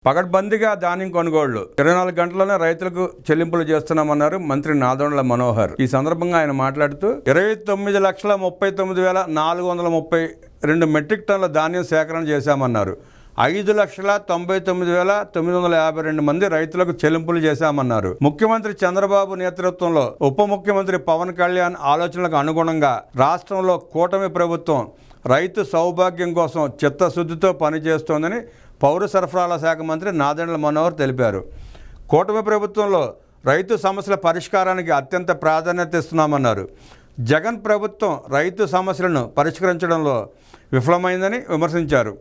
పకడ్బందీగా ధాన్యం కొనుగోళ్లు 24 గంటల్లోనే రైతులకు చెల్లింపులు చేస్తున్నామన్నారు మంత్రి నాదెండ్ల మనోహర్. ఈ సందర్భంగా ఆయన మాట్లాడుతూ 29,39,432 మెట్రిక్ టన్నుల ధాన్యం సేకరణ చేశామన్నారు. 5,99,952 మంది రైతులకు చెల్లింపులు చేశామన్నారు. ముఖ్యమంత్రి చంద్రబాబు నేతృత్వంలో ఉప ముఖ్యమంత్రి పవన్ కళ్యాణ్ ఆలోచనలకు అనుగుణంగా రాష్ట్రంలో కూటమి ప్రభుత్వం రైతు సౌభాగ్యం కోసం చిత్తశుద్ధితో పనిచేస్తోందని పౌర సరఫరాల శాఖ మంత్రి నాదెండ్ల మనోహర్ తెలిపారు. కూటమి ప్రభుత్వంలో రైతు సమస్యల పరిష్కారానికి అత్యంత ప్రాధాన్యత ఇస్తున్నామన్నారు. జగన్ ప్రభుత్వం రైతు సమస్యలను పరిష్కరించడంలో విఫలమైందని విమర్శించారు.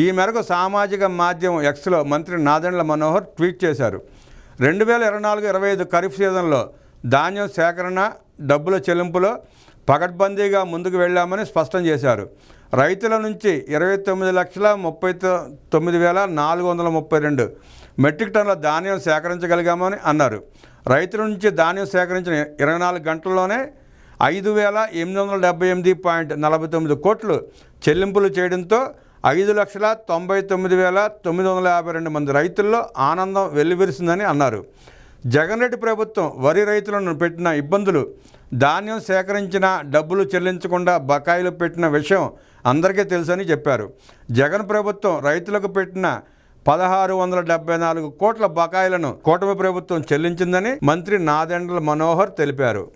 ఈ మేరకు సామాజిక మాధ్యమం ఎక్స్లో మంత్రి నాదెండ్ల మనోహర్ ట్వీట్ చేశారు. 2024-25 ఖరీఫ్ సీజన్లో ధాన్యం సేకరణ, డబ్బుల చెల్లింపులో పకడ్బందీగా ముందుకు వెళ్లామని స్పష్టం చేశారు. రైతుల నుంచి 29,39,432 మెట్రిక్ టన్నుల ధాన్యం సేకరించగలిగామని అన్నారు. రైతుల నుంచి ధాన్యం సేకరించిన 24 గంటల్లోనే 5,878.49 కోట్లు చెల్లింపులు చేయడంతో 5,99,952 మంది రైతుల్లో ఆనందం వెల్లివిరిసిందని అన్నారు. జగన్ రెడ్డి ప్రభుత్వం వరి రైతులను పెట్టిన ఇబ్బందులు, ధాన్యం సేకరించిన డబ్బులు చెల్లించకుండా బకాయిలు పెట్టిన విషయం అందరికీ తెలుసని చెప్పారు. జగన్ ప్రభుత్వం రైతులకు పెట్టిన 1,674 కోట్ల బకాయిలను కూటమి ప్రభుత్వం చెల్లించిందని మంత్రి నాదెండ్ల మనోహర్ తెలిపారు.